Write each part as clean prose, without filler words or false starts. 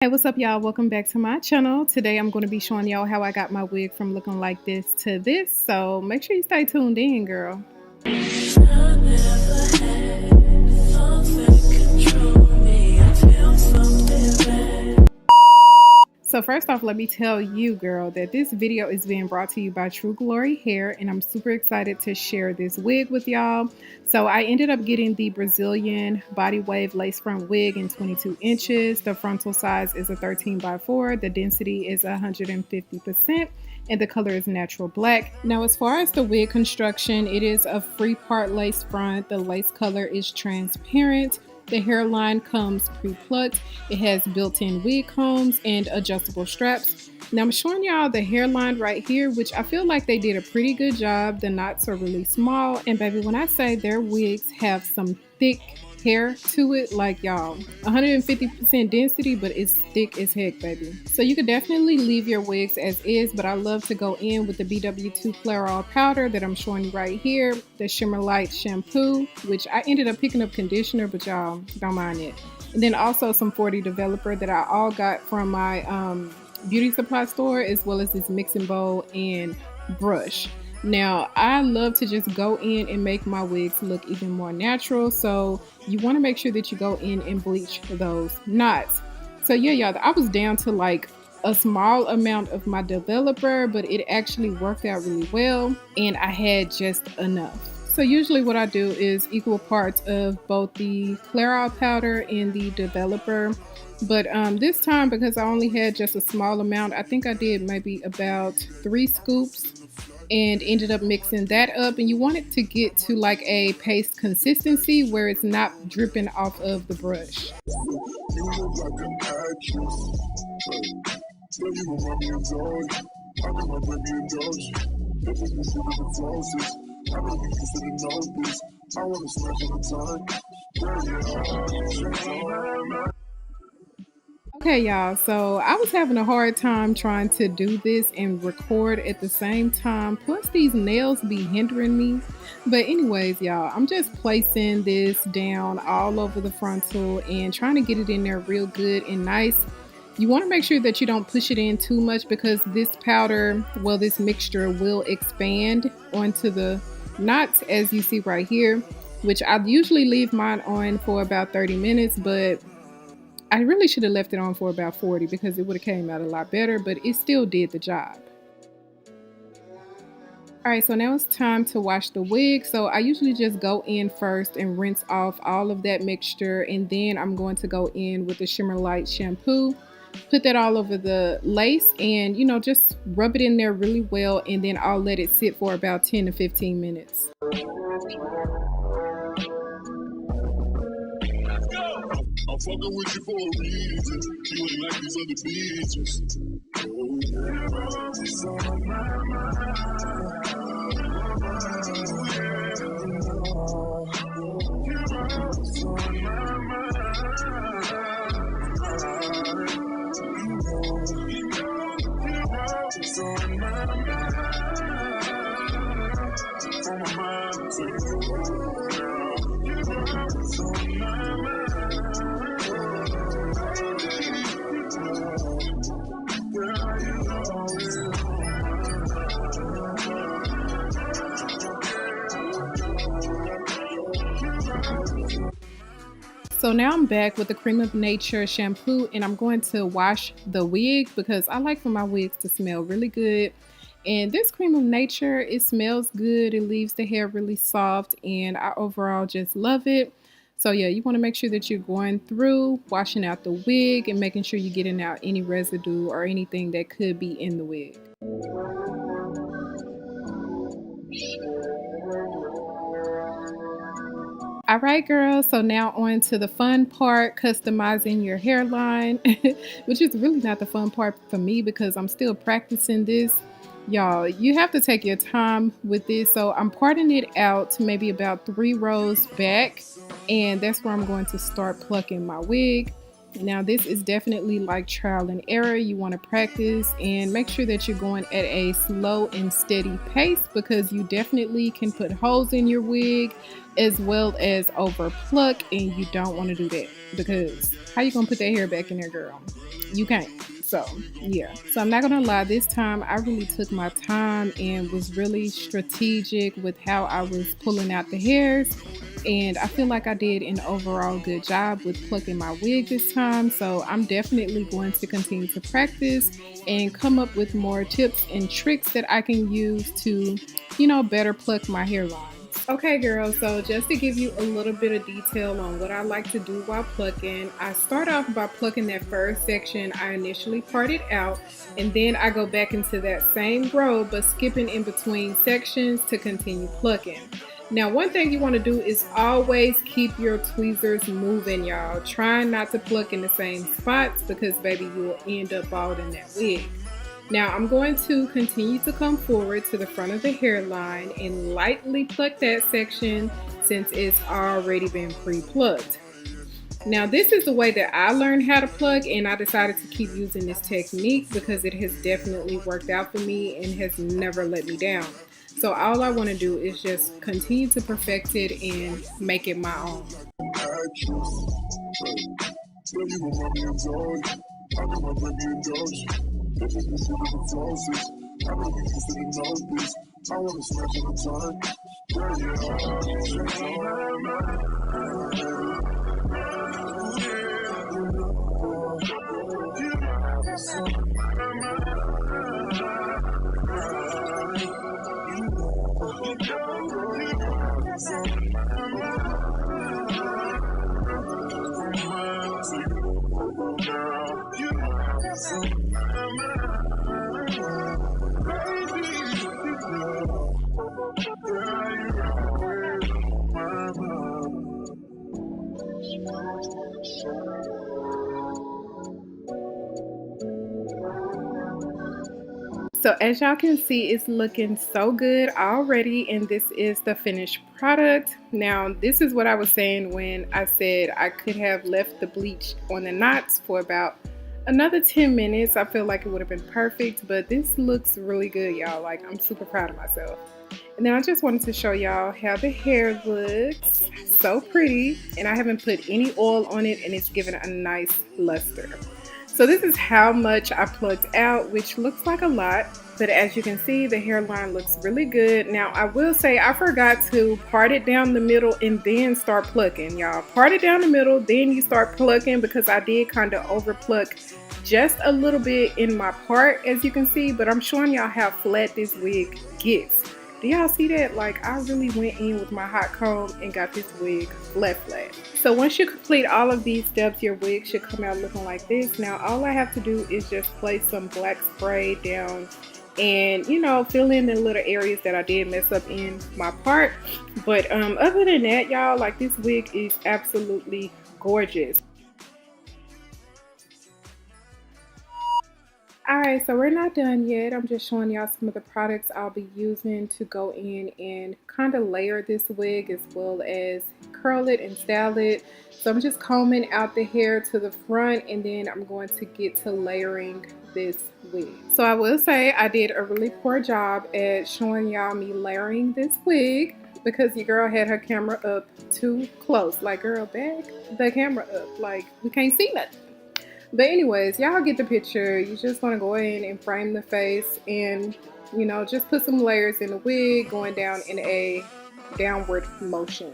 Hey, what's up, y'all? Welcome back to my channel. Today I'm going to be showing y'all how I got my wig from looking like this to this. So make sure you stay tuned in, girl. So first off, let me tell you, girl, that this video is being brought to you by True Glory Hair, and I'm super excited to share this wig with y'all. So I ended up getting the Brazilian body wave lace front wig in 22 inches. The frontal size is a 13x4. The density is 150%. And the color is natural black. Now, as far as the wig construction, it is a free part lace front. The lace color is transparent. The hairline comes pre-plucked. It has built-in wig combs and adjustable straps. Now I'm showing y'all the hairline right here, which I feel like they did a pretty good job. The knots are really small. And baby, when I say their wigs have some thick hair to it, like y'all, 150% density, but it's thick as heck, baby. So you could definitely leave your wigs as is, but I love to go in with the BW2 Clairol powder that I'm showing you right here, the Shimmer Light shampoo, which I ended up picking up conditioner, but y'all don't mind it. And then also some 40 developer that I all got from my beauty supply store, as well as this mixing bowl and brush. Now, I love to just go in and make my wigs look even more natural. So you want to make sure that you go in and bleach those knots. So yeah, y'all, I was down to like a small amount of my developer, but it actually worked out really well. And I had just enough. So usually what I do is equal parts of both the Clairol powder and the developer. But this time, because I only had just a small amount, I think I did maybe about 3 scoops. And ended up mixing that up, and you want it to get to like a paste consistency where it's not dripping off of the brush. Okay, y'all, so I was having a hard time trying to do this and record at the same time, plus these nails be hindering me. But anyways, y'all, I'm just placing this down all over the frontal and trying to get it in there real good and nice. You want to make sure that you don't push it in too much, because this powder, well, this mixture will expand onto the knots, as you see right here, which I usually leave mine on for about 30 minutes, but I really should have left it on for about 40 because it would have came out a lot better, but it still did the job. Alright, so now it's time to wash the wig. So I usually just go in first and rinse off all of that mixture, and then I'm going to go in with the Shimmer Light shampoo, put that all over the lace, and you know, just rub it in there really well, and then I'll let it sit for about 10 to 15 minutes. I'm fucking with you for a reason. You ain't like these other bitches. Oh, yeah. It's on my mind. It's on my mind. It's on my So now I'm back with the Cream of Nature shampoo, and I'm going to wash the wig because I like for my wigs to smell really good. And this Cream of Nature, it smells good, it leaves the hair really soft, and I overall just love it. So yeah, you want to make sure that you're going through, washing out the wig, and making sure you're getting out any residue or anything that could be in the wig. Alright, girls, so now on to the fun part, customizing your hairline, which is really not the fun part for me because I'm still practicing this. Y'all, you have to take your time with this, so I'm parting it out to maybe about 3 rows back, and that's where I'm going to start plucking my wig. Now this is definitely like trial and error. You want to practice and make sure that you're going at a slow and steady pace, because you definitely can put holes in your wig as well as over pluck, and you don't want to do that. because how you gonna put that hair back in there, girl? You can't. So yeah. So I'm not gonna lie, this time I really took my time and was really strategic with how I was pulling out the hairs. And I feel like I did an overall good job with plucking my wig this time. So I'm definitely going to continue to practice and come up with more tips and tricks that I can use to, better pluck my hairline. Okay, girls, so just to give you a little bit of detail on what I like to do while plucking, I start off by plucking that first section I initially parted out, and then I go back into that same row but skipping in between sections to continue plucking. Now, one thing you want to do is always keep your tweezers moving, y'all. Try not to pluck in the same spots because, baby, you will end up balding that wig. Now I'm going to continue to come forward to the front of the hairline and lightly pluck that section since it's already been pre-plucked. Now this is the way that I learned how to pluck, and I decided to keep using this technique because it has definitely worked out for me and has never let me down. So all I want to do is just continue to perfect it and make it my own. So as y'all can see, it's looking so good already, and this is the finished product. Now this is what I was saying when I said I could have left the bleach on the knots for about another 10 minutes. I feel like it would have been perfect, but this looks really good, y'all. Like, I'm super proud of myself. And then I just wanted to show y'all how the hair looks. So pretty, and I haven't put any oil on it, and it's given a nice luster. So this is how much I plucked out, which looks like a lot, but as you can see, the hairline looks really good. Now I will say I forgot to part it down the middle and then start plucking, y'all. Part it down the middle, then you start plucking, because I did kind of over pluck just a little bit in my part, as you can see, but I'm showing y'all how flat this wig gets. Do y'all see that? Like, I really went in with my hot comb and got this wig flat. So once you complete all of these steps, your wig should come out looking like this. Now all I have to do is just place some black spray down and, fill in the little areas that I did mess up in my part. But other than that, y'all, like, this wig is absolutely gorgeous. Alright, so we're not done yet. I'm just showing y'all some of the products I'll be using to go in and kind of layer this wig, as well as curl it and style it. So I'm just combing out the hair to the front, and then I'm going to get to layering this wig. So I will say I did a really poor job at showing y'all me layering this wig, because your girl had her camera up too close. Like, girl, back the camera up. Like, we can't see nothing. But anyways, y'all get the picture. You just want to go in and frame the face and, just put some layers in the wig, going down in a downward motion.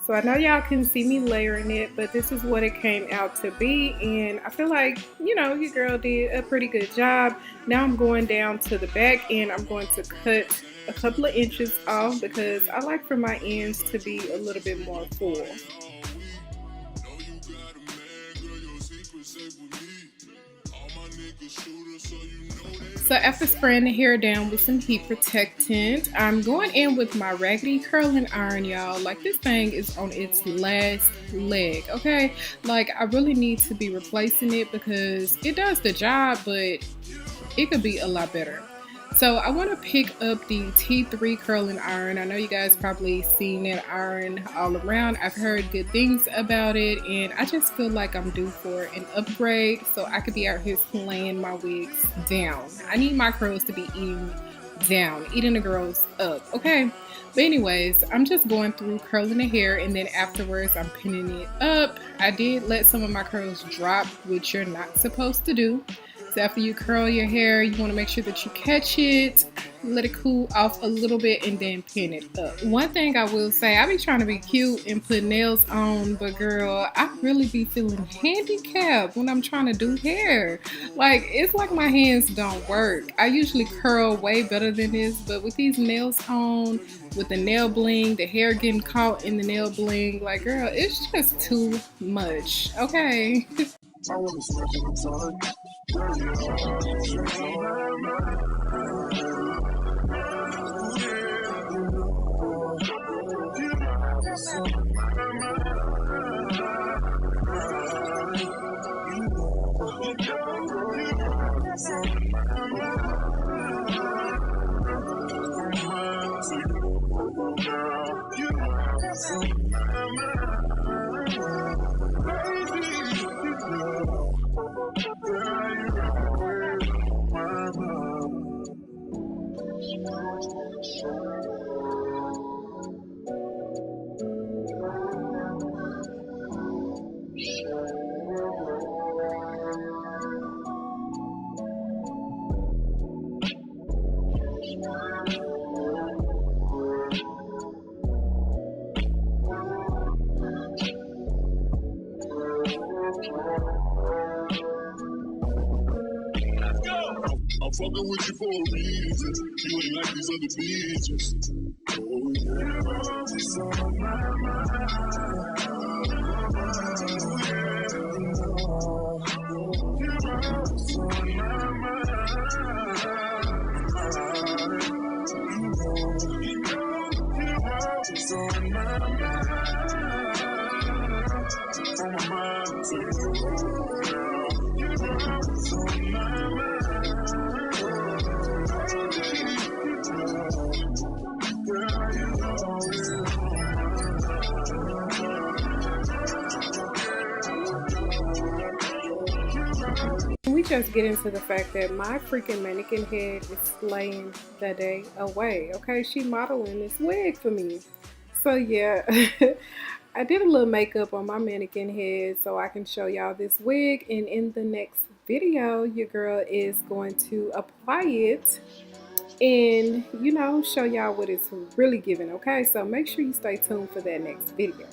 So I know y'all can see me layering it, but this is what it came out to be. And I feel like, your girl did a pretty good job. Now I'm going down to the back, and I'm going to cut a couple of inches off because I like for my ends to be a little bit more full. So after spraying the hair down with some heat protectant, I'm going in with my raggedy curling iron, y'all. Like, this thing is on its last leg, okay? Like, I really need to be replacing it because it does the job, but it could be a lot better. So I want to pick up the T3 curling iron. I know you guys probably seen that iron all around. I've heard good things about it, and I just feel like I'm due for an upgrade so I could be out here slaying my wigs down. I need my curls to be eating down, eating the girls up, okay? But anyways, I'm just going through curling the hair, and then afterwards I'm pinning it up. I did let some of my curls drop, which you're not supposed to do. So after you curl your hair, you want to make sure that you catch it, let it cool off a little bit, and then pin it up. One thing I will say, I be trying to be cute and put nails on, but girl, I really be feeling handicapped when I'm trying to do hair. Like, it's like my hands don't work. I usually curl way better than this, but with these nails on, with the nail bling, the hair getting caught in the nail bling, like, girl, it's just too much, okay? I wanna smash it inside. I'm fucking with you for a reason. You ain't like these other bitches. Oh yeah, it's on my mind. It's on my We just get into the fact that my freaking mannequin head is slaying the day away. Okay, she modeling this wig for me. So yeah, I did a little makeup on my mannequin head so I can show y'all this wig, and in the next video your girl is going to apply it and, you know, show y'all what it's really giving. Okay, so make sure you stay tuned for that next video.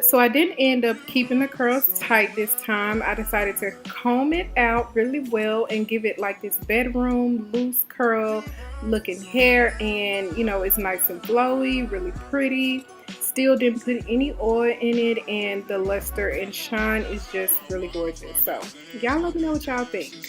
So I didn't end up keeping the curls tight this time. I decided to comb it out really well and give it like this bedroom loose curl looking hair, and you know, it's nice and flowy, really pretty. Still didn't put any oil in it, and the luster and shine is just really gorgeous. So y'all let me know what y'all think.